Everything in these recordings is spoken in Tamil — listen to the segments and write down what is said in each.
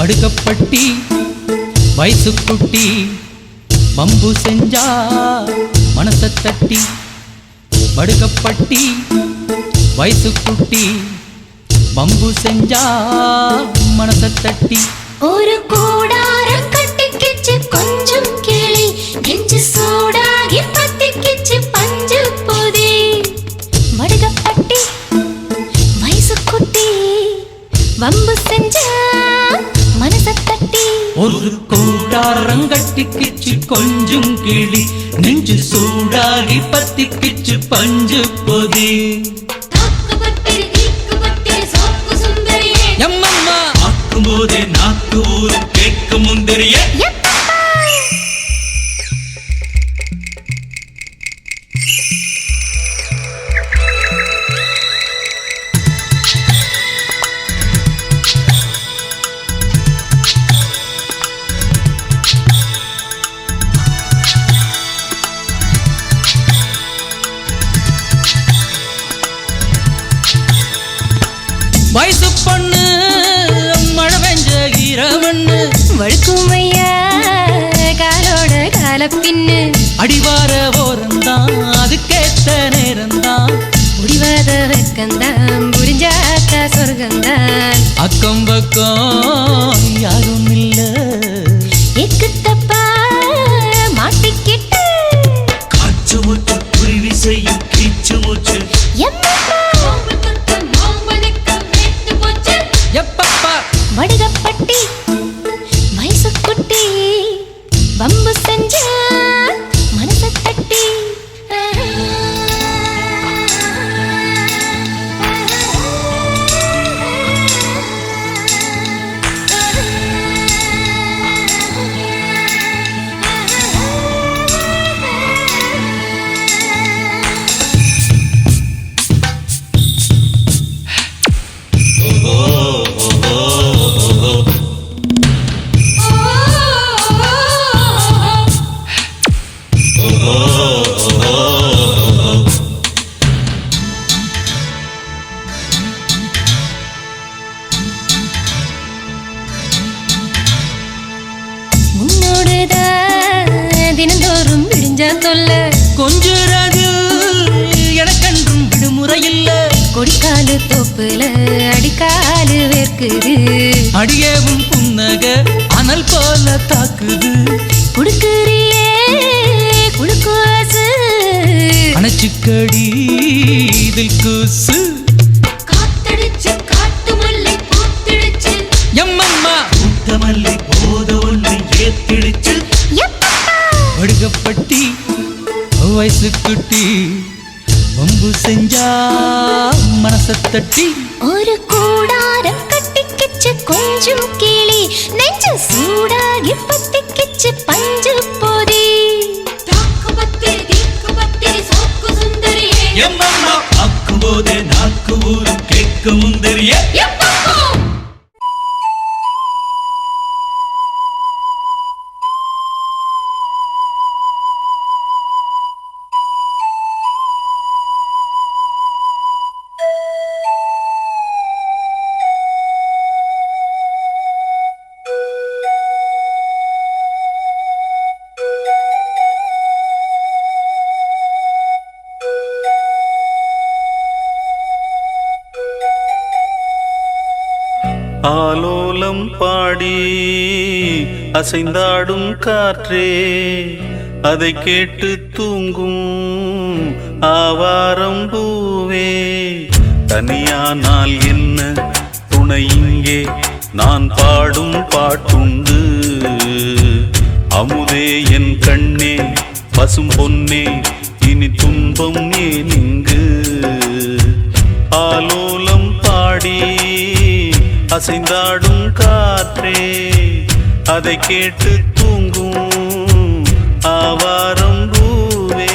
படுக்கப்பட்டி வயசு குட்டி பம்பு செஞ்சா மனச தட்டி படுக்கப்பட்டி வயசு குட்டி பம்பு செஞ்சா மனச தட்டி ஒரு கூடாரம் கட்டிக்கிச்சு கொஞ்சம் கிளி நெஞ்சு சூடாகி பத்திக்கிச்சு பஞ்சு பொதி படுக்கப்பட்டி வயசு குட்டி பம்பு செஞ்சா மனச தட்டி ஒரு கூடாரம் கட்டிக்கிச்சு கொஞ்சம் கிளி நெஞ்சு சூடாகி பத்திக்கிச்சு பஞ்சு பொதி எம்மம்மா ஆக்கும்போதே நாக்கு ஊரும் கேட்கும் முந்திரிய வயசு பொண்ணு மழை பெஞ்ச ஈரமண்ணு வழுக்கும் ஐயா காலோட கால பின்னு அடிவார ஓரந்தான் அதுக்கேத்த நேரந்தான் முடிவாத வெக்கந்தான் புரிஞ்சாக்கா சொர்க்கந்தான் அக்கம் பக்கம் யாரும் இல்ல எக்கு தப்பா மாட்டிக்கிட்டு காற்று மூச்சு குருவி செய்யும் கீச்சு மூச்சு எப்பப்பா வடுகப்பட்டி வயசு குட்டி பம்பு செஞ்சா மனச தட்டி தினந்தோறும் விடிஞ்சா தொல்ல கொஞ்சிறது எனக்கென்றும் விடுமுறை இல்ல கொடிக்காலு தோப்புல அடிக்காலு வேர்க்குது அடியவும் புன்னக அனல் போல தாக்குது குடுக்குறியே குடுக்குவாசு அணைச்சுக்கடி இதில் கூசு காத்தடிச்சு காட்டு மல்லி பூத்திடுச்சு எம்மம்மா முத்தமல்லி போத ஒன்று ஏத்திடுச்சு படுகப்பட்டி வயசு குட்டி பம்பு செஞ்சா மனச தட்டி ஒரு கூடாரம் கட்டிக்கிச்சு கொஞ்சம் கிளி நெஞ்சு சூடாகி பத்திக்கிச்சு பஞ்சு பொதி எம்மம்மா ஆக்கும்போதே நாக்கு ஊரும் கேட்க முந்திரிய ஆலோலம் பாடி அசைந்தாடும் காற்றே அதை கேட்டு தூங்கும் ஆவாரம் பூவே தனியானால் என்ன துணை இங்கே நான் பாடும் பாட்டுண்டு அமுதே என் கண்ணே பசும் பொன்னே இனி துன்பம் ஏன் இங்கு ஆலோலம் பாடி அசைந்தாடும் காற்றே அதை கேட்டு தூங்கும் ஆவாரம் பூவே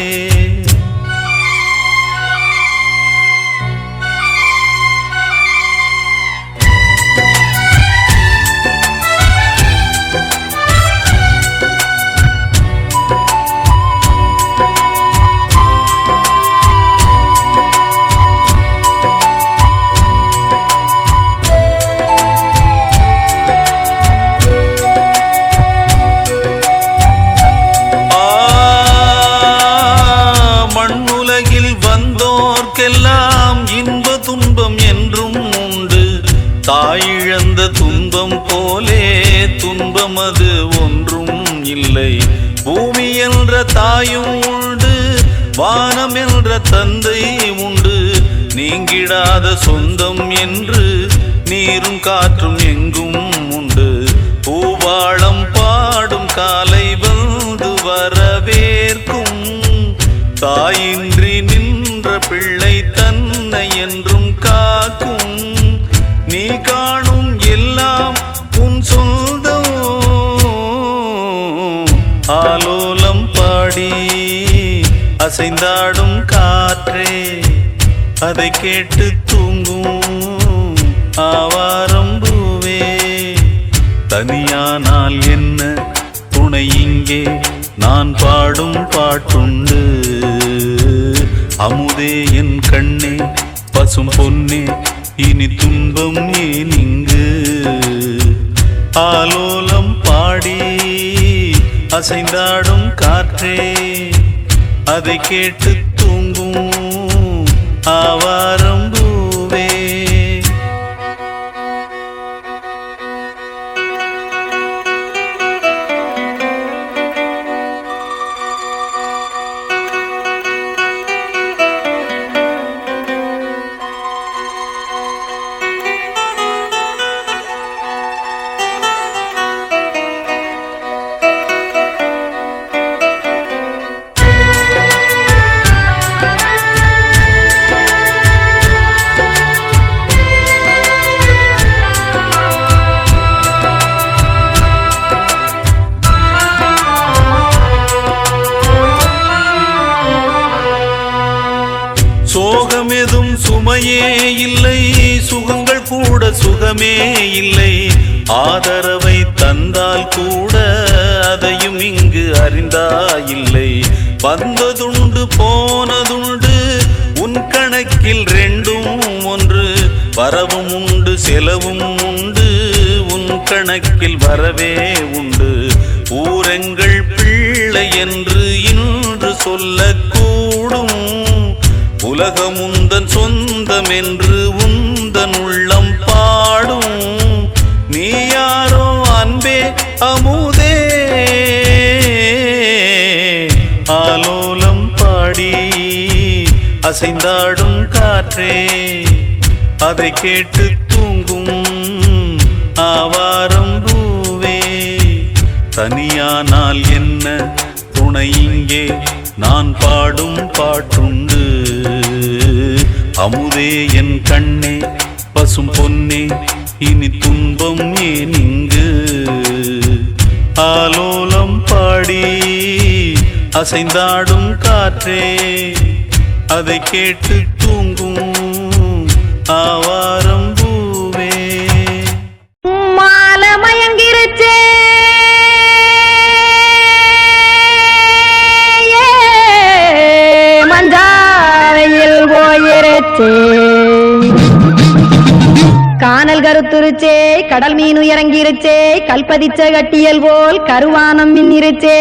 தாயிழந்த துன்பம் போலே துன்பம் அது ஒன்றும் இல்லை. பூமி என்ற தாயும் உண்டு, வானம் என்ற தந்தை உண்டு. நீங்கிடாத சொந்தம் என்று நீரும் காற்றும் எங்கும் உண்டு. பூவாளம் பாடும் காலை வந்து வரவேற்கும். தாயின்றி நின்ற பிள்ளை தன்னை என்றும் காக்கும். நீ காணும் எல்லாம் உன் சொந்தம். ஆலோலம் பாடி அசைந்தாடும் காற்றே, அதை கேட்டு தூங்கும் ஆவாரம் பூவே. தனியானால் என்ன துணை இங்கே, நான் பாடும் பாட்டுண்டு. அமுதே என் கண்ணே, பசும் பொன்னே, இனி துன்பம் ஏன் இங்கு. ஆலோலம் பாடி அசைந்தாடும் காற்றே, அதை கேட்டு தூங்கும் ஆவாரம் பூவே. சோகமெதும் சுமையே இல்லை, சுகங்கள் கூட சுகமே இல்லை. ஆதரவை தந்தால் கூட அதையும் இங்கு அறிந்தாயில்லை. வந்ததுண்டு போனதுண்டு, உன் கணக்கில் ரெண்டும் ஒன்று. வரவும் உண்டு செலவும் உண்டு, உன் கணக்கில் வரவே உண்டு. ஊரெங்கள் பிள்ளை என்று இன்று சொல்லக்கூடும். உலகம் உந்தன் சொந்தம் என்று உந்தன் உள்ளம் பாடும். நீ யாரோ அன்பே அமுதே. ஆலோலம் பாடி அசைந்தாடும் காற்றே, அதை கேட்டு தூங்கும் ஆவாரம் பூவே. தனியானால் என்ன துணை இங்கே, நான் பாடும் பாட்டுண்டு. அமுதே என் கண்ணே, பசும் பொன்னே, இனி துன்பம் ஏன் இங்கு. ஆலோலம் பாடி அசைந்தாடும் காற்றே, அதை கேட்டு தூங்கும் ஆவாரம் பூவே. மாலை மயங்கிருச்சே, மஞ்சாவையில் போயிருச்சே. கானல் கருத்துருச்சே, கடல் மீன் இறங்கிருச்சே. கல்பதிச்ச கட்டியல் போல் கருவானம் மின்னிருச்சே.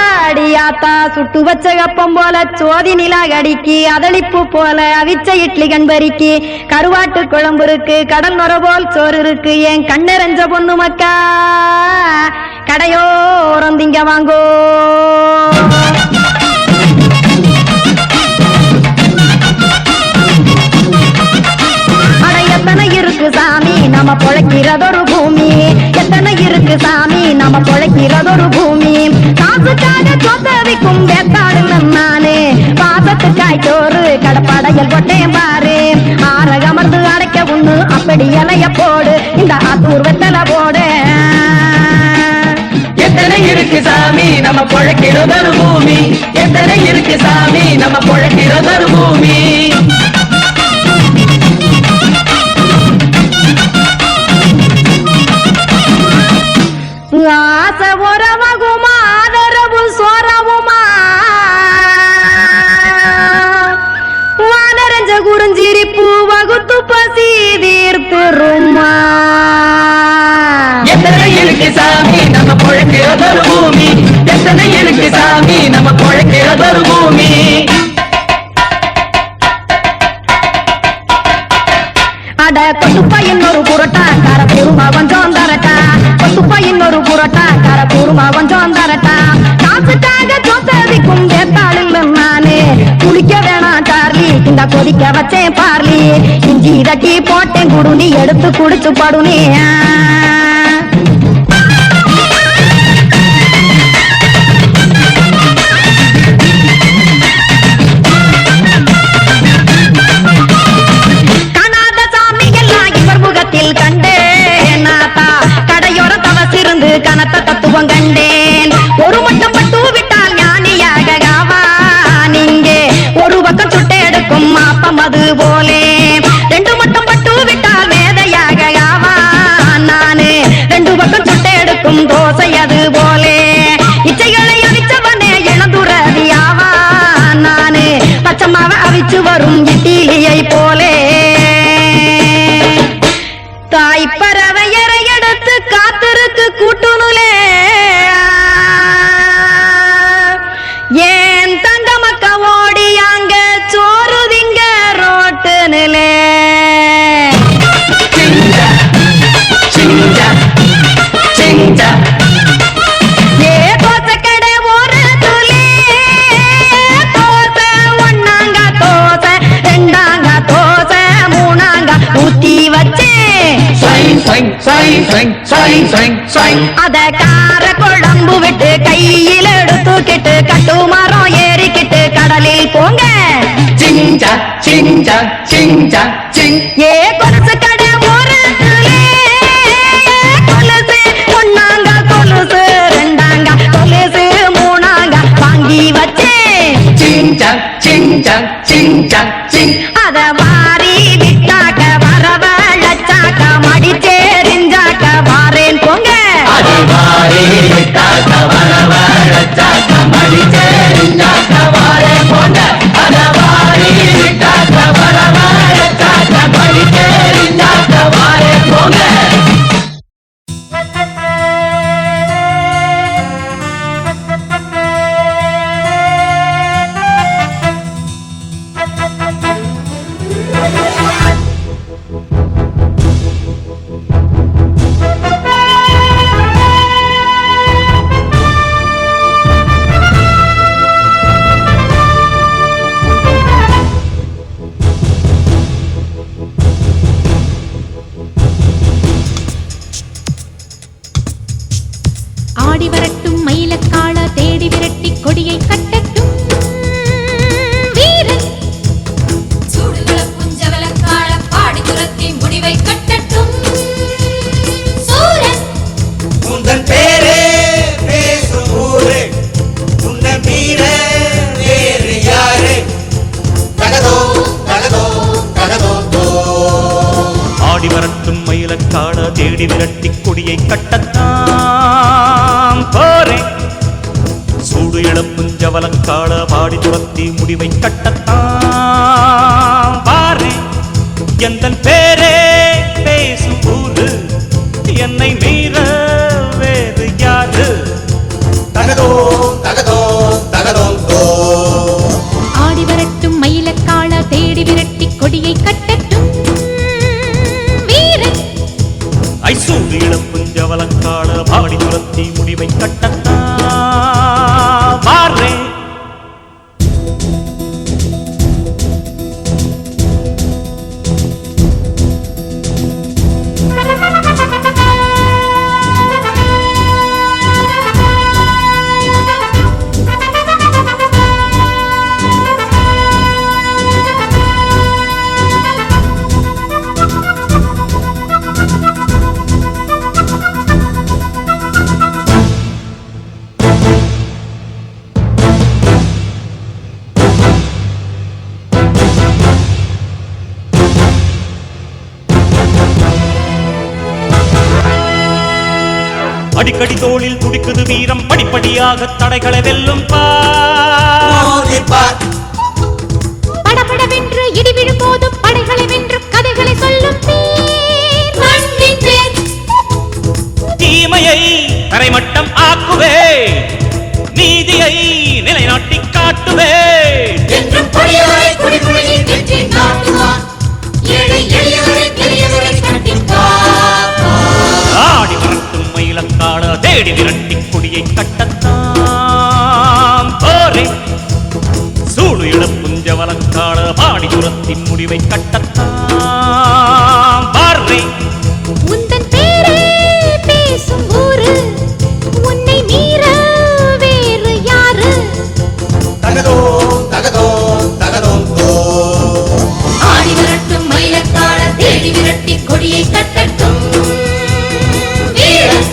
ஆடியாத்தா சுட்டு வச்ச கப்பம் போல சோதி நிலா கடிக்கு. அதளிப்பு போல அவிச்ச இட்லி கண்பறிக்கு. கருவாட்டு குழம்பு இருக்கு, கடல் நொர போல் சோறு இருக்கு. என் கண்ணெரஞ்ச பொண்ணு மக்கா, கடையோரம் திங்க வாங்கோ. எத்தனை இருக்கு சாமி நம்ம பொழைக்கிறதொரு பூமி. எத்தனை இருக்கு சாமி நம்ம பொழைக்கிறதொரு பூமி. காசுக்காக சொத்தவிக்கும் வேத்தாடு நானே. பாசத்துக்காய் சோறு கடப்படையல் போட்டேன் பாரு. ஆரகமர்ந்து அடைக்க உண்ணு அப்படி இலைய போடு, இந்த ஆத்தூர் வெத்தலை போடு. எத்தனை இருக்கு சாமி நம்ம பொழைக்கிறதொரு பூமி. எத்தனை இருக்கு சாமி நம்ம பொழைக்கிறதொரு பூமி. ஆசை உறவகுமா, ஆதரவு சோரவுமா. வானரஞ்ச குறிஞ்சிரிப்பு வகுத்து பசி தீர்த்துருமா. எத்தனை இருக்கு சாமி நம்ம பொழைக்கிறதொரு பூமி. எத்தனை இருக்கு சாமி நம்ம பொழைக்கிறதொரு பூமி. அட கொத்துப்பா இன்னொரு புரோட்டா கார குருமா கொஞ்சம் தரட்டா கொத்துப்பா இன்னொரு புரோட்டா கார குருமா கொஞ்சம் தரட்டா காசுக்காக சொத்ததிக்கும் வேத்தாளில் நானே குளிக்க வேணாம் சார்லி இந்த கொதிக்க வச்சேன் பார்லி இஞ்சி தட்டி போட்டேன் குடுனி எடுத்து குடிச்சு படுனி கனத்த தத்துவம் கண்டேன் ஒரு மட்டம் பட்டு விட்டால் ஞானியாக நீங்கே ஒரு பக்கம் சுட்டை எடுக்கும் மாப்பம் அது போலே ரெண்டு மட்டம் பட்டு விட்டால் மேதையாக நானு ரெண்டு பக்கம் சுட்டை எடுக்கும் தோசை அது போலே இச்சைகளை அவிச்சவனே இளந்துறவியாவா நானு பச்சமாவ அவிச்சு வரும் இட்டிலியை போலே தாய் பறவையரை எடுத்து காத்திருக்கு கூட்டுனுலே ஏன் தங்க மக்க ஓடி அங்க சோறுதிங்க ரோட்டுனுலே ஏ தோசை கடை ஒரு துளி தோசை ஒன்னாங்க தோசை ரெண்டாங்க தோசை மூணாங்க ஊத்தி வச்சே அத கார குழம்பு விட்டு கையில் எடுத்துக்கிட்டு கட்டு மரம் ஏறிக்கிட்டு கடலில் போங்க ஏ கொலுசு கடை ஒரு கொலுசு ஒன்னாங்க கொலுசு ரெண்டாங்க கொலுசு மூணாங்க வாங்கி வச்சேன் அத வாரி விட்டாக்க வரவழைச்சாக்க மடிச்சேரிஞ்சாக்க வாரேன் போங்க ஆடி வரட்டும் மயிலக்காள தேடி விரட்டி கொடியை கட்டட்டும் வீரன் சூடுகள புஞ்சவலக்காள பாடி துரத்தி முடிவை கட்டட்டும் சூரன் உந்தன் பேரே பேசும் ஊரே உன்னை மீற வேறு யாரே தகதோ தகதோ தகதோ ஆடி வரட்டும் மயிலக்காள தேடி விரட்டி கொடியை கட்டத்தான் போறேன் சூடு இளப்புஞ்சவலக்காள பாடி துரத்தி முடிவை கட்டத்தான் பாரேன் எந்தன் பேரே பேசும் ஊரு என்னை மீற வேறு யாரு தகதோ தகதோ தகதோ ஆடி வரட்டும் மயிலக்காள தேடி விரட்டி கொடியை கட்டட்டும் வீரன் ஐசூடு இளப்புஞ்சவலக்காள பாடி துரத்தி முடிவை கட்டத்தான் பாரேன் அடிக்கடி தோளில் துடிக்குது வீரம் படிப்படியாக தடைகளை வெல்லும் படபடவென்று இடி விழும் போதும் படைகளை வென்று கதைகளை சொல்லும் தீமையை தரைமட்டம் ஆக்குவே நீதியை நிலைநாட்டி காட்டுவே என்றும் பொழியவரை குடிகுடியில் வெற்றி நாட்டுவான் ஏழை எளியவரை பெரிய மயிலக்காள தேடி விரட்டி கொடியை கட்டத்தான் போரே சூடு இளப்புஞ்சவலக்காள பாடி துரத்தின் முடிவை கட்டத்தான் பாரே உந்தன் பேரே பேசும் ஊரு உன்னை மீற வேறு யாரு தகதோ தகதோ தகதோ ஆடி விரட்டும் மயிலக்காள தேடி விரட்டி கொடியை கட்டட்டும் வீரன்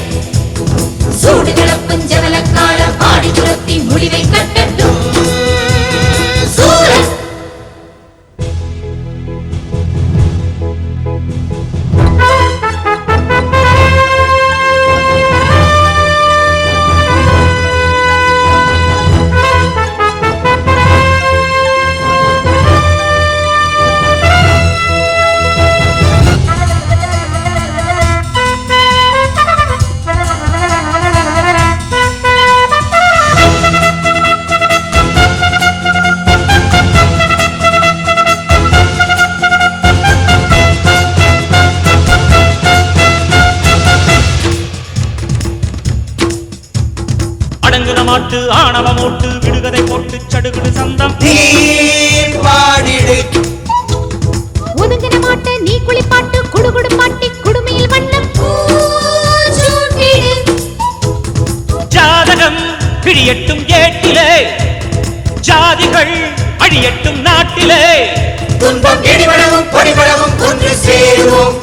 சூடு கிளப்புஞ்சவலக்காள பாடி துரத்தி முடிவை கட்டட்டும் சூரன் அடங்குன மாட்டு ஆணவ மோட்டு விடுகதை போட்டு சடுகுடு சந்தம் நீ பாடிடு ஒதுங்கின மாட்ட நீ குளிப்பாட்டு குடுகுடு பாட்டி குடுமையில் வண்ணம் பூச்சூட்டிடு. ஜாதகம் கிழியட்டும் ஏட்டிலே ஜாதிகள் அழியட்டும் நாட்டிலே துன்பம் இடிபடவும் பொடிபடவும் ஒன்று சேருவோம்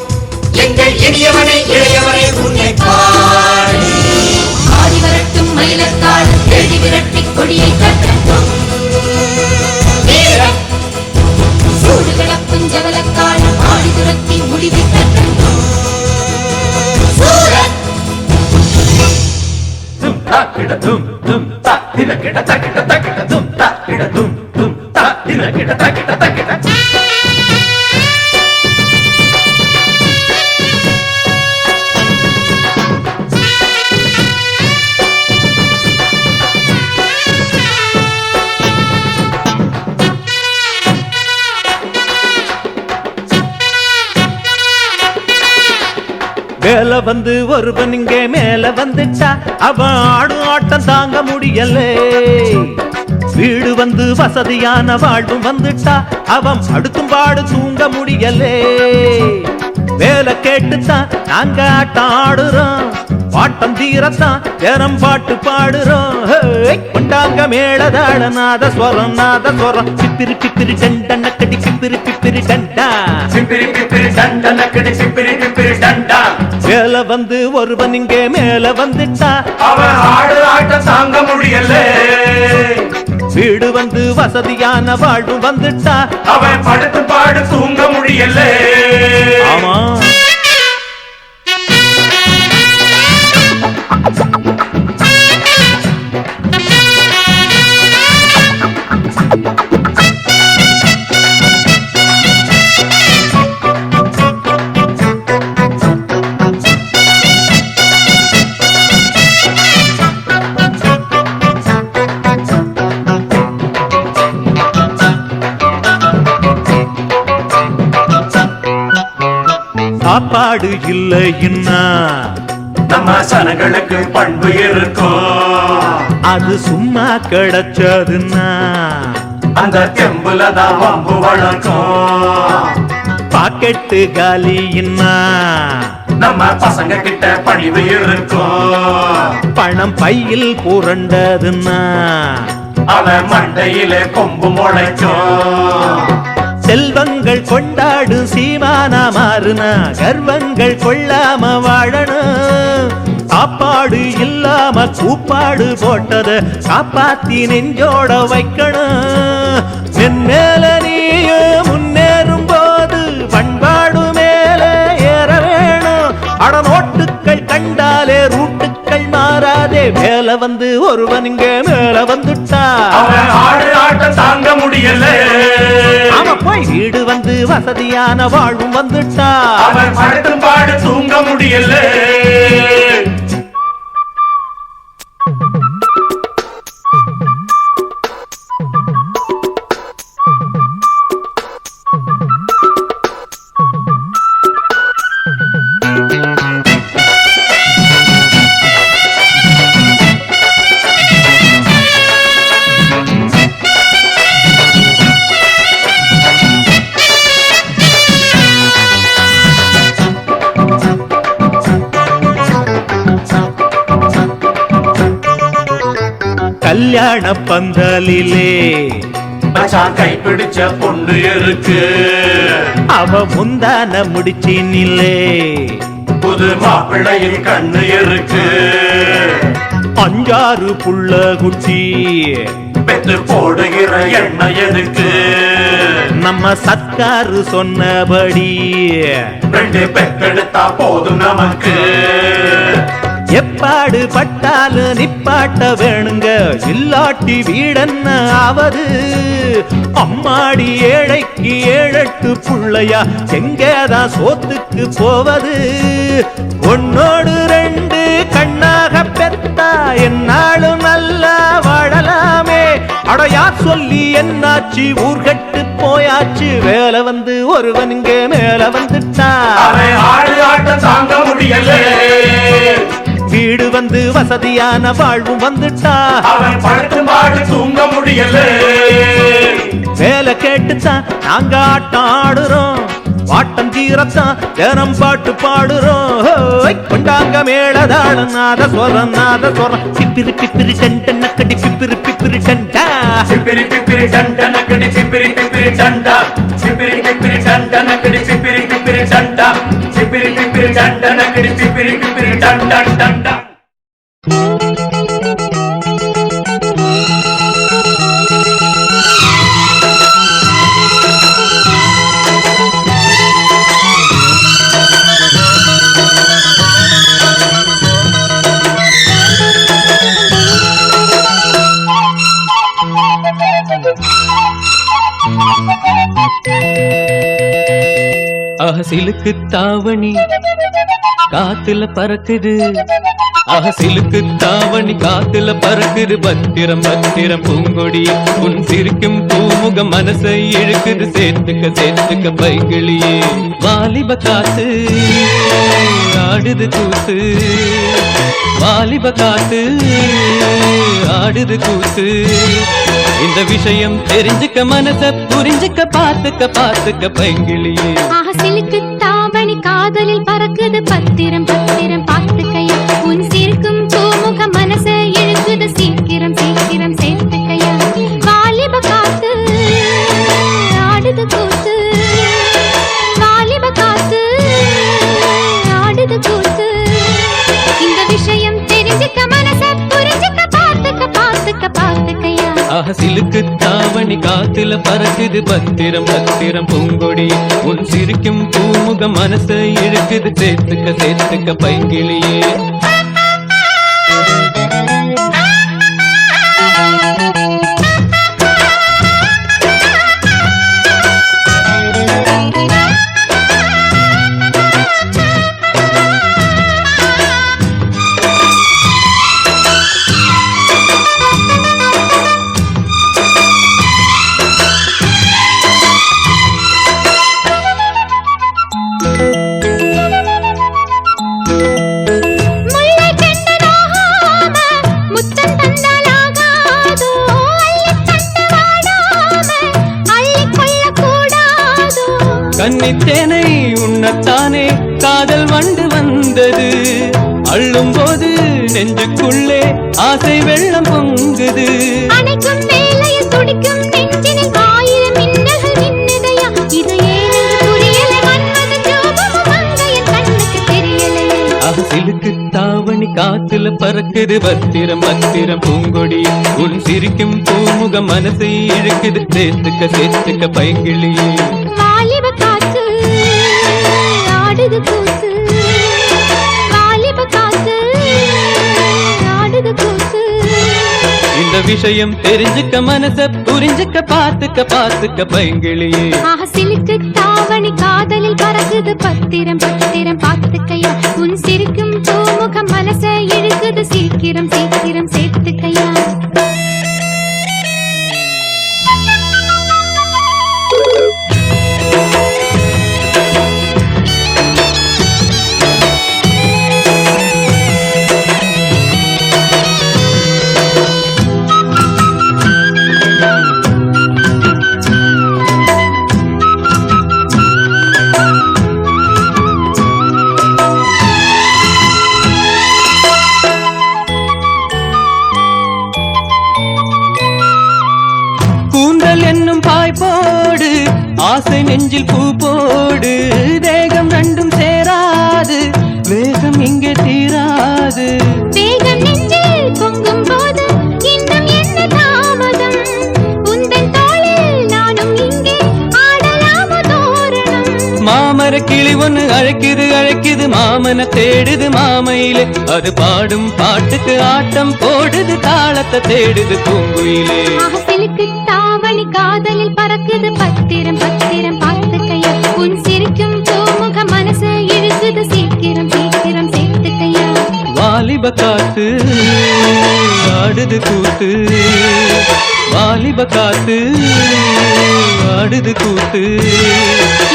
எங்கள் இனியவனை இளையவனை உன்னை பாடி ஆடி வரட்டும் மயிலக்காடு தேடி விரட்டி கொடியை கட்டட்டும் வீரன் சூடு கிளப்புஞ்சவலக்காடு ஆடி துரத்தி முடிவை கட்டட்டும் சூரன் மேல வந்து ஒருவன் இங்கே மேல வந்துட்டா அவன் ஆடும் ஆட்டம் தாங்க முடியல வீடு வந்து வசதியான வாழ்வும் வந்துட்டா அவன் அடுத்தும் பாடு தூங்க முடியலே வேலை கேட்டுத்தான் நாங்க ஆட்டம் ஆடுறோம் பாட்டம் தீரத்தான் தினம் பாட்டு பாடுறோம் கொண்டாங்க மேளதாள நாத ஸ்வரம் பிப்பிரி பிப்பிரி டண்ட நக்கடி பிப்பிரி பிப்பிரி டண்டா பிப்பிரி பிப்பிரி டண்ட நக்கடி பிப்பிரி பிப்பிரி டண்டா மேல வந்து ஒருவன் இங்கே மேல வந்துட்டா அவன் ஆடு ஆட்டம் தாங்க முடியல வீடு வந்து வசதியான வாழ்வு வந்துட்டா அவன் படுத்து பாடு தூங்க முடியல ஆமா சாப்பாடு இல்லைன்னா நம்ம சனங்களுக்கு பண்பு இருக்கும் அது சும்மா கிடைச்சதுன்னா அந்த தெம்புலதான் வம்பு வளர்க்கும் பாக்கெட்டு காலின்னா நம்ம பசங்க கிட்ட பணிவு இருக்கும் பணம் பையில் புரண்டதுன்னா அவன் மண்டையிலே கொம்பு முளைக்கும் செல்வங்கள் கொண்டாடு சீமானா மாறுனா கர்வங்கள் கொள்ளாம வாழணும் சாப்பாடு இல்லாம கூப்பாடு போட்டத காப்பாத்தி நெஞ்சோட வைக்கணும் என் மேல நீயும் முன்னேறும் போது பண்பாடு மேல ஏற வேணும் அடநோட்டுக்கள் கண்டாலே ரூட்டுக்கள் மாறாதே மேல வந்து ஒருவன் இங்க மேல வந்துட்டா அவன் ஆடு ஆட்டம் தாங்க முடியல அவன் போய் வீடு வந்து வசதியான வாழ்வும் வந்துட்டா அவன் படுத்தும் பாடு தூங்க முடியல கல்யாண பந்தலிலே மச்சான் கைப்பிடிச்ச பொண்ணு இருக்கு அவ முந்தான முடிச்சினிலே புது மாப்பிள்ளையின் கண்ணு இருக்கு 5-6 புள்ள குட்டி பெத்து போடுகிற எண்ணெய் எதுக்கு நம்ம சர்க்காரு சொன்னபடி 2 பெத்தெடுத்தா போதும் நமக்கு எப்பாடு பட்டாலும் நிப்பாட்ட வேணுங்க இல்லாட்டி வீடென்ன ஆவது அம்மாடி ஏழைக்கு 7-8 புள்ளையா எங்கேதான் சோத்துக்கு போவது 1-2 கண்ணாக பெத்தா என்னாலும் நல்லா வாழலாமே அடையா சொல்லி என்னாச்சு ஊர்கட்டு போயாச்சு வேலை வந்து ஒருவன் இங்க மேல வந்துட்டா அவன் ஆடு ஆட்டம் தாங்க முடியல வீடு வந்து வசதியான வாழ்வும் வந்துட்டா அவன் படுத்து மாடு தூங்க முடியல வேலை கேட்டுத்தான் நாங்க ஆட்டம் ஆடுறோம் வாட்டம் தீரத்தான் தினம் பாட்டு பாடுறோம் கொண்டாங்க மேளதாளம் நாத சொரம் பிப்பிரி பிப்பிரி டண்ட நக்கடி பிப்பிரி பிப்பிரி டண்டா பிப்பிரி பிப்பிரி டண்ட நக்கடி பிப்பிரி பிப்பிரி டண்டா பிப்பிரி பிப்பிரி டண்ட நக்கடி பிப்பிரி பிப்பிரி டண்டா பிப்பிரி பிப்பிரி டண்ட நக்கடி பிப்பிரி பிப்பிரி டண்டா டண்டா அகசிலுக்கு தாவணி காத்துல பறக்குது அகசிலுக்கு தாவணி காத்துல பறக்குது பத்திரம் பத்திரம் பூங்கொடி உன் சிரிக்கும் பூமுகம் மனசை இழுக்குது சேர்த்துக்க பைகிளியே வாலிப காத்து ஆடுது கூத்து வாலிப காத்து ஆடுது கூத்து இந்த விஷயம் தெரிஞ்சுக்க மனச புரிஞ்சுக்க பார்த்துக்க பைங்கிளியே சிலுக்கு தாவணி காதலில் பறக்குது பத்திரம் பத்திரம் பார்த்துக்கையா உன் சிரிக்கும் பூமுக மனச இழுக்குது சீக்கிரம் சீக்கிரம் சேர்த்துக்கையா வாலிப காத்து ஆடுது கூத்து வாலிப காத்து ஆடுது கூத்து இந்த விஷயம் தெரிஞ்சுக்க மனச புரிஞ்சுக்க பார்த்துக்கையா அகசிலுக்கு தாவணி காத்துல பறக்குது பத்திரம் பத்திரம் பூங்கொடி உன் சிரிக்கும் பூமுகம் மனசை இழுக்குது சேர்த்துக்க பைங்கிளியே கன்னித்தேனை உண்ணத்தானே காதல் வண்டு வந்தது அள்ளும் போது நெஞ்சுக்குள்ளே ஆசை வெள்ளம் பொங்குது அணைக்கும் வேளையில் துடிக்கும் நெஞ்சினில் 1000 மின்னல்கள் மின்னுதையா இது ஏனென்று புரியலை மன்மத ஜோபமும் மங்கையன் கண்ணுக்கு தெரியலையே அகசிலுக்கு தாவணி காத்துல பறக்குது பத்திரம் பத்திரம் பூங்கொடி உன் சிரிக்கும் பூமுகம் மனசை இழுக்குது சேர்த்துக்க பைங்கிளியே வாலிப காத்து ஆடுது கூத்து வாலிப காத்து ஆடுது கூத்து இந்த விஷயம் தெரிஞ்சுக்க மனச புரிஞ்சுக்க பார்த்துக்க பைங்கிளியே சிலுக்கு தாவணி காதலில் பறக்குது பத்திரம் பத்திரம் பார்த்துக்கையா உன் சிரிக்கும் பூமுகம் மனச இழுக்குது சீக்கிரம் சீக்கிரம் சேர்த்துக்கையா நெஞ்சில் பூ போடு தேகம் ரெண்டும் சேராது வேகம் இங்கே தீராது வேகம் நெஞ்சில் பொங்கும் போது இன்னும் என்ன தாமதம் உந்தன் தோளில் நானும் இங்கே ஆடலாமோ தோரணம் மாமர கிளி ஒண்ணு அழைக்குது அழைக்குது மாமன தேடுது மாமையிலே அது பாடும் பாட்டுக்கு ஆட்டம் போடுது தாளத்தை தேடுது பூங்குயிலே சிலுக்கு தாவணி காதலில் பறக்குது பத்திரம் பத்திரம் பார்த்துக்கையா உன் சிரிக்கும் பூமுக மனசு இழுக்குது சீக்கிரம் சீக்கிரம் சேர்த்துக்கையா வாலிப காத்து ஆடுது கூத்து வாலிப காத்து ஆடுது கூத்து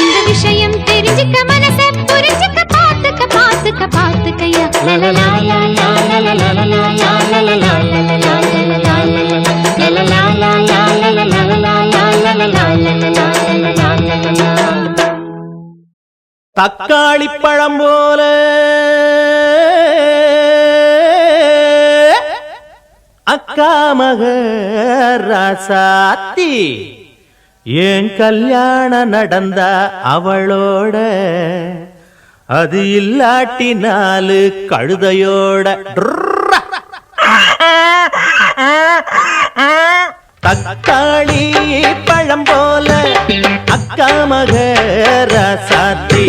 இந்த விஷயம் தெரிஞ்சுக்க மனசை புரிஞ்சுக்க பார்த்துக்க பார்த்துக்க பார்த்துக்கையா தக்காளி பழம் போல அக்கா மக ராசாத்தி என் கல்யாணம் நடந்தா அவளோட அது இல்லாட்டி நாலு கழுதையோட தக்காளி பழம் போல அக்கா மக ராசாத்தி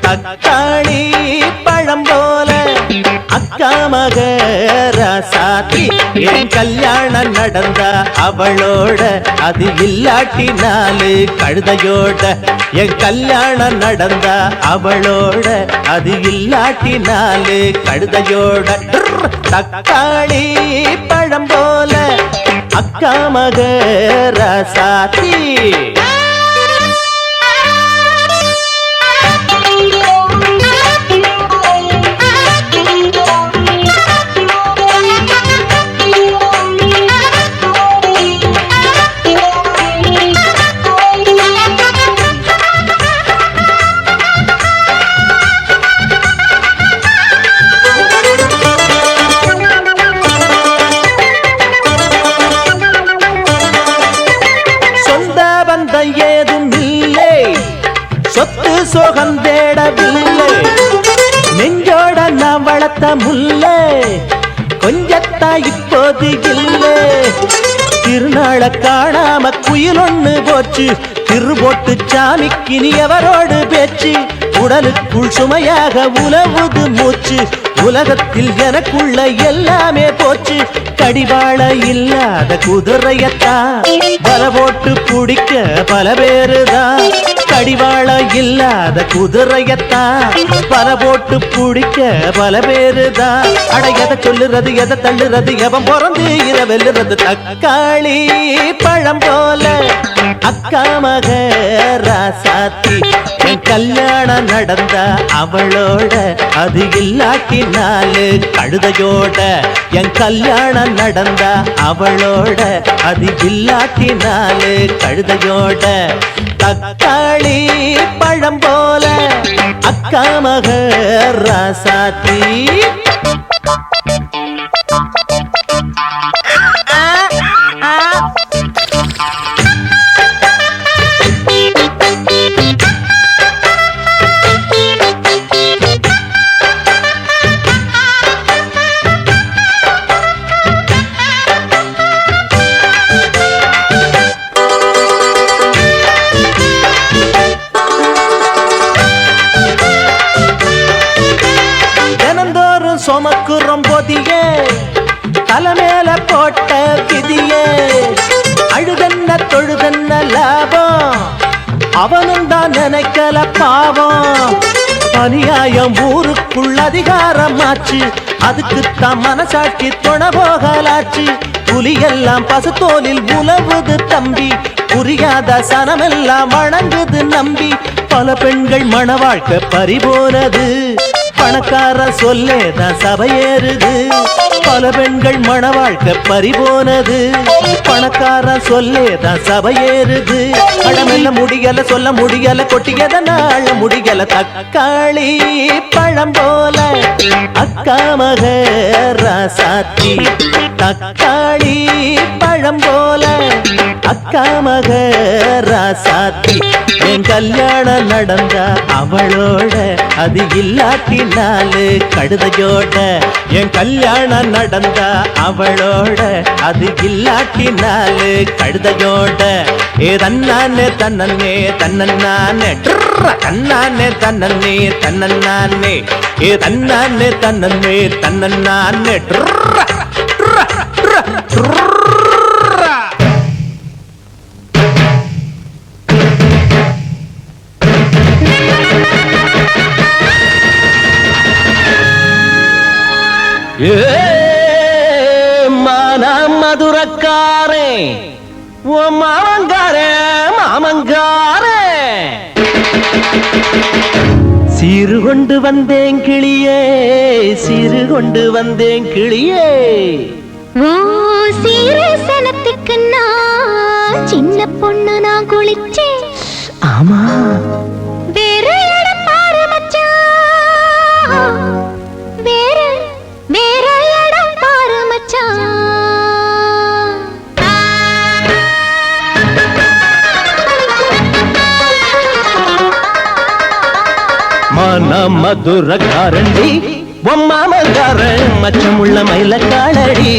தக்காளி பழம் போல அக்கா மக ராசாத்தி என் கல்யாணம் நடந்தா அவளோட அது இல்லாட்டி நாலு கழுதையோட என் கல்யாணம் நடந்தா அவளோட அது இல்லாட்டி நாலு கழுதையோட தக்காளி பழம் போல அக்கா மக ராசாத்தி சொத்து சோகம் தேடவில்லை நெஞ்சோட நான் வளர்த்த முல்லை கொஞ்சத்தா இப்போது இல்லை திருநாள காணாம குயில் ஒண்ணு போச்சு திருபோட்டு சாமிக்கு நீ எவரோடு பேச்சு உடலுக்குள் சுமையாக உலவுது மூச்சு உலகத்தில் எனக்குள்ள எல்லாமே போச்சு கடிவாள இல்லாத குதிரையத்தான் பல போட்டு பிடிக்க பல பேருதான் கடிவாள இல்லாத குதிரையத்தான் பல போட்டு பிடிக்க பல பேருதான் அட எதை சொல்லுறது எதை தள்ளுறது எவன் பிறந்து இதை வெல்லுறது தக்காளி பழம் போல அக்கா மக ராசாத்தி என் கல்யாணம் நடந்தா அவளோட அது இல்லாட்டி நாலு கழுதையோட என் கல்யாணம் நடந்தா அவளோட அது இல்லாட்டி நாலு கழுதையோட தக்காளி பழம் போல அக்கா மக ராசாத்தி சொமக்குறம் பொதிய தலைமேல போட்ட விதிய அழுதன்ன தொழுதன்ன லாபம் அவனும் தான் நினைக்கல பாவம் அநியாயம் ஊருக்குள் அதிகாரமாச்சு அதுக்குத்தான் மனசாட்சி தொண போகலாச்சு புலியெல்லாம் பசுத்தோலில் உலவுது தம்பி புரியாத சனமெல்லாம் வணங்குது நம்பி பல பெண்கள் மன வாழ்க்கை பறிபோனது பணக்கார சொல்லேதான் சபையேறுது பல பெண்கள் மன வாழ்க்கை பறிபோனது பணக்கார சொல்லேதான் சபையேறுது அடமெல்ல முடியல சொல்ல முடியல கொட்டியத நாள முடியல தக்காளி பழம் போல அக்கா மக ராசாத்தி தக்காளி பழம் போல அக்கா மக ராசாத்தி என் கல்யாணம் நடந்தா அவளோட அது இல்லாட்டினாலு கழுதையோட என் கல்யாணம் நடந்தா அவளோட அது இல்லாட்டினாலு கழுதையோட ஏ தன்னானே தன்னே தன்னே தன்னானே தன்னே தன்னே ஏ தன்னானே தன்னே தன்னே மதுரக்காரே ஓ மாமங்காரே மாமங்காரே சீரு கொண்டு வந்தேன் கிளியே சீரு கொண்டு வந்தேன் கிளியே ஓ சீரசனத்துக்கு நான் சின்ன பொண்ணு நான் குளிச்சேன் ஆமா வேற இடம் பாரு மச்சான் வேற இடம் பாரு மச்சான் மன மதுரக்காரண்டி மாமங்காரன் மச்சமுள்ள மயிலக்காளடி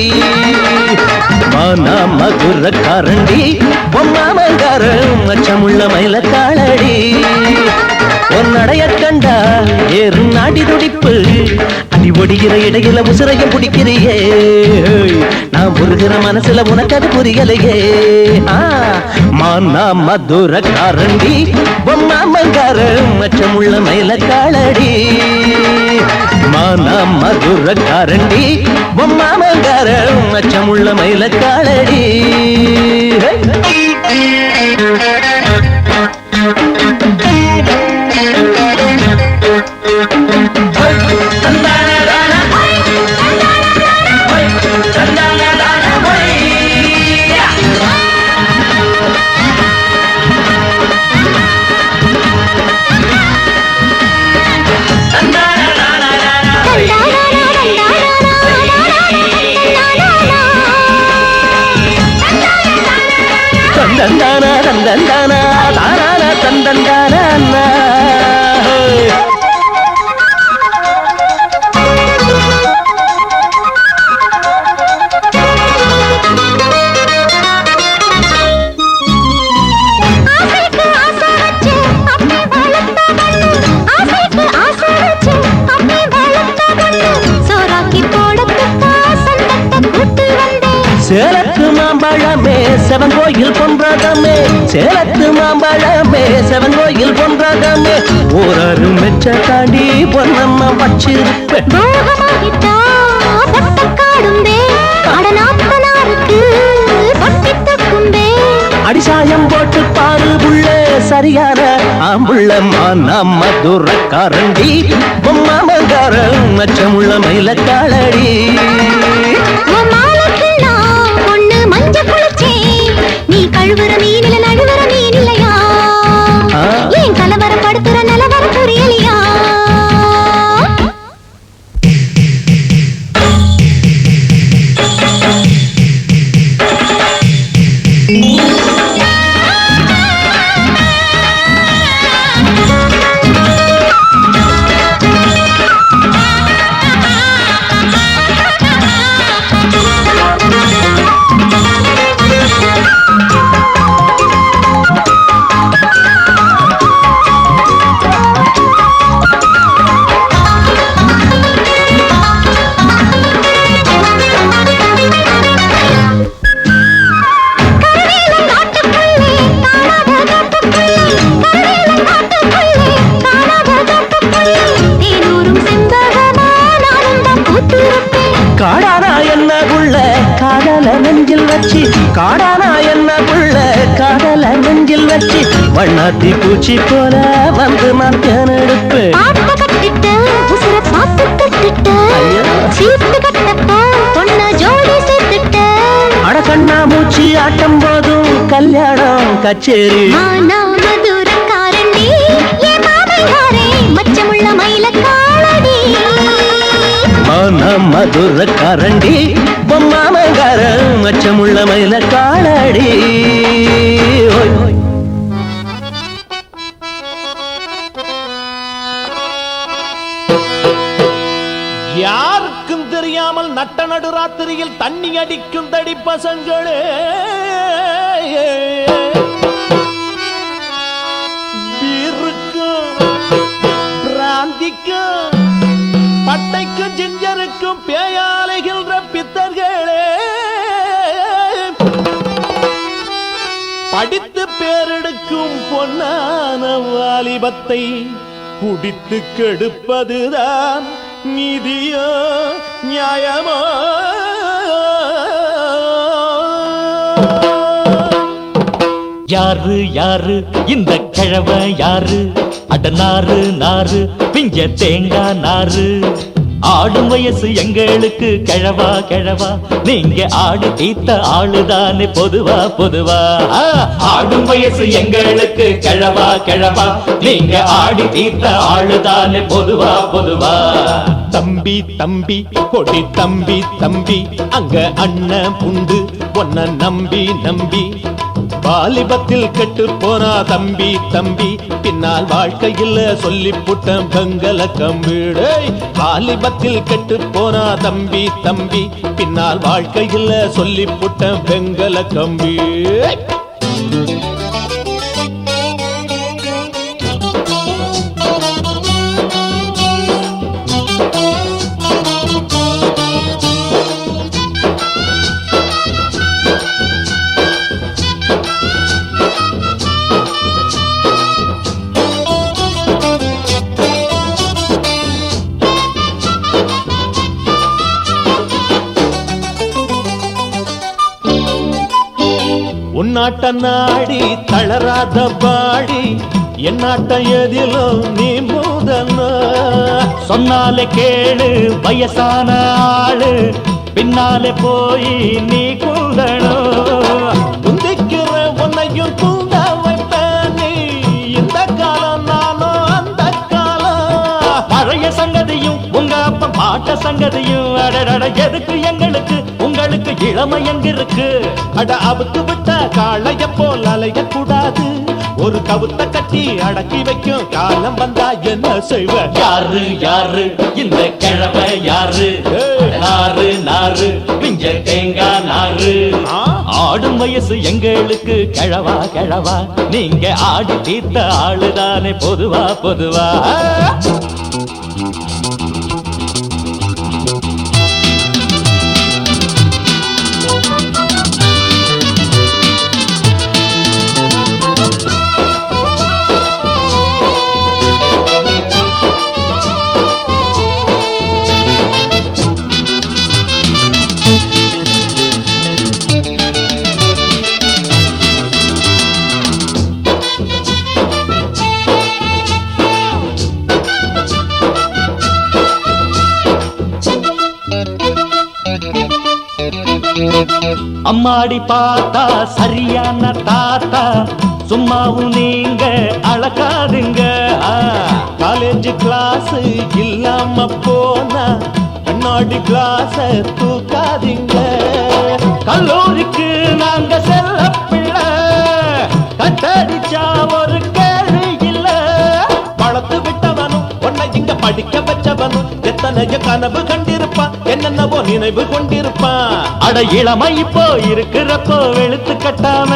மன மதுரக்காரண்டி மாமங்காரன் மச்சமுள்ள மயிலக்காளடி உன்னடைய கண்டா ஏறு நாடி துடிப்பு அடி ஒடிகிற இடையில உசுரையும் பிடிக்கிறியே நான் முருகிற மனசுல உனக்கு அது புரியலையே மானா மதுரக்காரண்டி மாமங்காரன் மச்சமுள்ள மயிலக்காளடி மானா மதுரக்காரண்டி மாமங்காரன் மச்சமுள்ள மயிலக்காளடி தந்தந்தானா தந்தந்தானா தானானா தந்தந்தானா சேலத்து மாம்பழமே செவன் கோயில் பொன்றாதமே சேலத்து மாம்பழமே செவன் கோயில் பொன்றாதமே ஒரு மெச்ச தாண்டி பொன்னம்மா வச்சிருப்பேன் அடிசாயம் போட்டு பாரு புள்ளே சரியான ஆம்புள்ள மானா மதுரக்காரண்டி மாமங்காரன் மச்சமுள்ள மயிலக்காளடி நீ கழுவுற மீனில நழுவுற மீன் இல்லையா ஏன் கலவரம் படுத்துற நிலவரம் புரியலையா காடானா என்ன புள்ள காதல நெஞ்சில் வச்சு காடானா என்ன புள்ள காதல நெஞ்சில் வச்சு வண்ணாத்தி பூச்சி போல வந்து மாத்தியான எடுப்பு அட கண்ணா மூச்சி ஆட்டம் போதும் கல்யாணம் கச்சேரி மச்சமுள்ள மயிலக்காளடி மதுரக்காரண்டி மாமங்காரன் மச்சமுள்ள மயிலக்காளடி யாருக்கும் தெரியாமல் நட்ட நடுராத்திரியில் தண்ணி அடிக்கும் தடி பசங்களே, பீருக்கும் பிராந்திக்கும் பட்டைக்கும் ஜிஞ்சருக்கும் பேயாலைகின்ற பித்தர்களே, படித்து பேரெடுக்கும் பொன்னான வாலிபத்தை குடித்து கெடுப்பதுதான் நீதியோ நியாயமோ? யாரு யாரு இந்த கிழவ யாரு? அட நாறு நாறு பிஞ்ச தேங்காய் நாறு. ஆடும் வயசு எங்களுக்கு கிழவா கிழவா, நீங்க ஆடு தீத்த ஆளுதானே பொதுவா பொதுவா. ஆடும் வயசு எங்களுக்கு கிழவா கிழவா, நீங்க ஆடி தீத்த ஆளுதானே பொதுவா பொதுவா. தம்பி தம்பி கொடி தம்பி தம்பி, அங்க அண்ணன் புண்டு ஒன்ன நம்பி நம்பி. வாலிபத்தில் கெட்டு போனா தம்பி தம்பி, பின்னால் வாழ்க்கையில் சொல்லி புட்டம் பெங்கல கம்பிடு. வாலிபத்தில் கெட்டு போனா தம்பி தம்பி, பின்னால் வாழ்க்கையில் சொல்லி புட்டம் பெங்கல கம்பி. உன்னாட்ட நாடி தளராத பாடி, என்னாட்ட எதிலோ நீ மூதன. சொன்னாலே கேளு வயசான ஆளு, பின்னாலே போய் நீ கூடணும். முந்திக்கிற உன்னையும் தூங்க வைப்பேன் நீ, இந்த காலம் நானும் அந்த காலம். பழைய சங்கதியும் உங்க அப்ப பாட்ட சங்கதியும், அடடட எதுக்கு எங்களுக்கு உங்களுக்கு இளமை எங்க இருக்கு? அட அவுத்து விட்ட காளைய போல் அலைய கூடாது, ஒரு கவுத்த கட்டி அடக்கி வைக்கும் காலம் வந்தா என்ன செய்வ? யாரு யாரு இந்த கிழமை யாரு? நாறு நாறு பிஞ்ச தேங்காய் நாறு. ஆடும் வயசு எங்களுக்கு கிழவா கிழவா, நீங்க ஆடி தீர்த்த ஆளுதானே பொதுவா பொதுவா. அம்மாடி பார்த்தா சரியான தாத்தா, சும்மாவும் நீங்க அழகாதுங்க. காலேஜ் கிளாஸ் இல்லாம போனா கண்ணாடி கிளாஸ் தூக்காதீங்க. கல்லூரிக்கு நாங்க செல்ல பிள்ளை, கட்டடிச்சா ஒரு கேள்வி இல்ல. வளர்த்து விட்டவனும் உன்னை இங்க படிக்க வச்சவனும் எத்தனைய கனவு கண்டிருப்பான், என்னென்னவோ நினைவு கொண்டிருப்பான். அட இளமை இப்போ இருக்கிறப்போ வெளுத்து கட்டாம,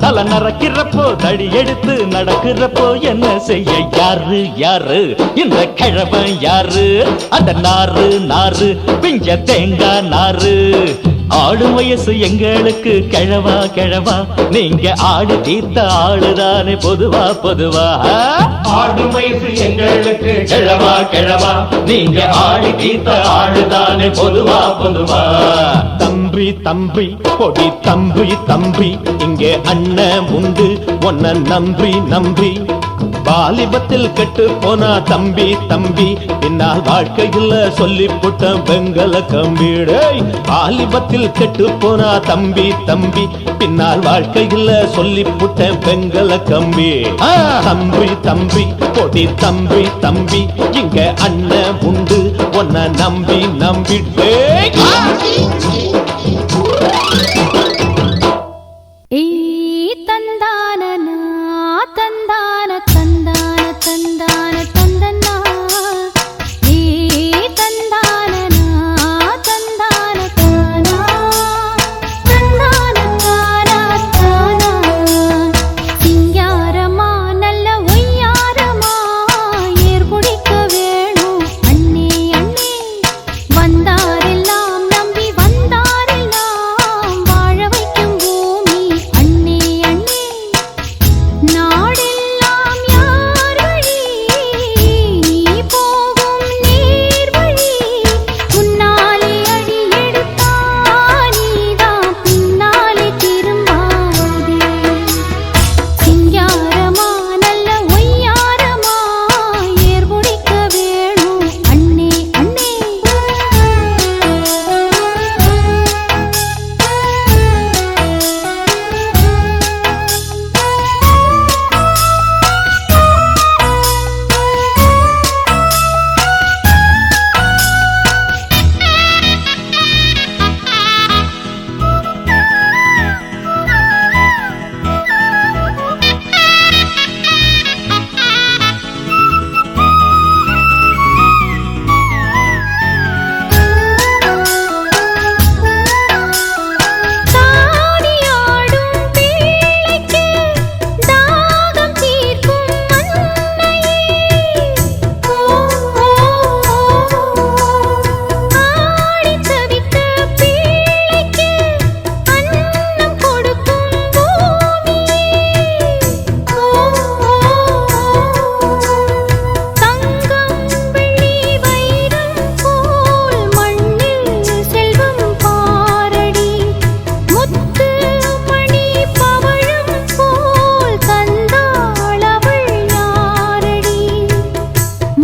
தலை நறக்கிறப்போ தடி எடுத்து நடக்கிறப்போ என்ன செய்ய? யாரு யாரு இந்த கிழமை யாரு? அட நாறு நாறு பிஞ்ச தேங்காய் நாறு. ஆடும் வயசு எங்களுக்கு கிழவா கிழவா, நீங்க ஆடு தீர்த்த ஆளுதானே பொதுவா பொதுவா. ஆடும் வயசு எங்களுக்கு கிழவா கிழவா, நீங்க ஆடி தீர்த்த ஆளுதானே பொதுவா பொதுவா. தம்பி தம்பி கொடி தம்பி தம்பி, இங்கே அண்ணன் உண்டு ஒன்ன நம்பி நம்பி. வாலிபத்தில் கெட்டு போனா தம்பி தம்பி, பின்னால் வாழ்க்கையில் சொல்லி புட்ட பெங்கல கம்பிடு. வாலிபத்தில் கெட்டு போனா தம்பி தம்பி, பின்னால் வாழ்க்கையில் சொல்லி புட்ட பெங்கல கம்பி. தம்பி தம்பி கொடி தம்பி தம்பி, இங்க அண்ணன் உண்டு ஒன்ன நம்பி நம்பிட்டே. தந்தானனா தந்தான தந்தான தந்தான தந்தனா, தந்தான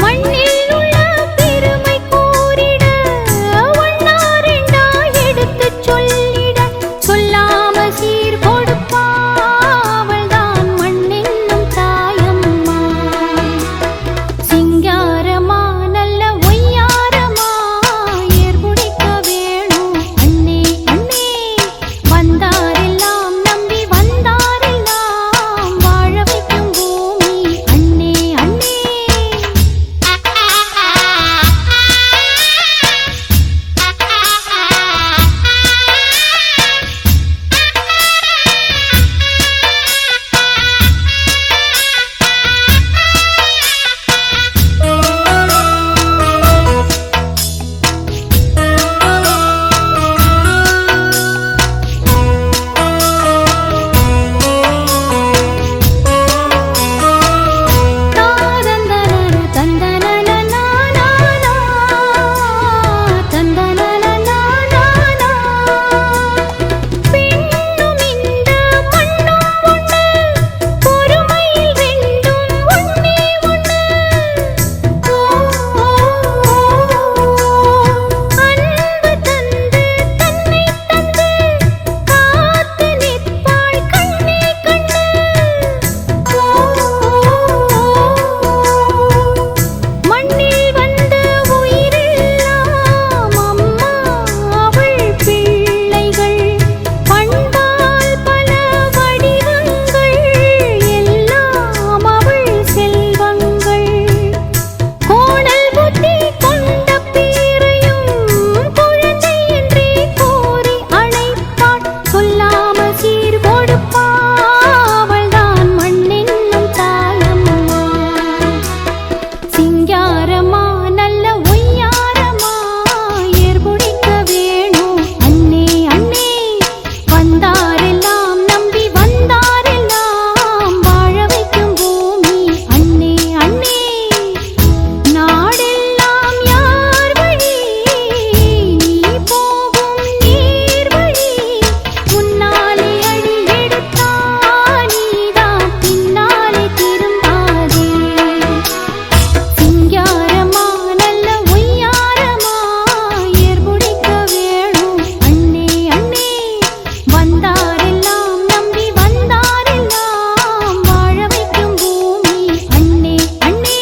மண்ணில் உள்ள பெருமை கூறிட ஒன்னா ரெண்டா எடுத்துச் சொல்லிட சொல்லாம சீர் கொடுப்பாவள் தான் மண்ணென்னும் தாயம்மா சிங்காரமா நல்ல ஒய்யாரமா ஏர்புடிக்க வேணும் அண்ணே அண்ணே வந்தாரெல்லாம் நம்பி வந்தாரெல்லாம் வாழ வைக்கும் பூமி அண்ணே அண்ணே சிங்காரமா நல்ல ஒய்யாரமா ஏர்புடிக்க வேணும் அண்ணே அண்ணே வந்தாரெல்லாம் நம்பி வந்தாரெல்லாம் வாழ வைக்கும் பூமி அண்ணே அண்ணே நாடெல்லாம் யார் வழி நீ போகும் நீர் வழி முன்னாலே அடி எடுத்தா நீதான் பின்னாலே திரும்பாதே சிங்காரமா நல்ல ஒய்யாரமா ஏர்புடிக்க வேணும் அண்ணே அண்ணே வந்தாரெல்லாம் நம்பி வந்தாரெல்லாம் வாழ வைக்கும் பூமி அண்ணே அண்ணே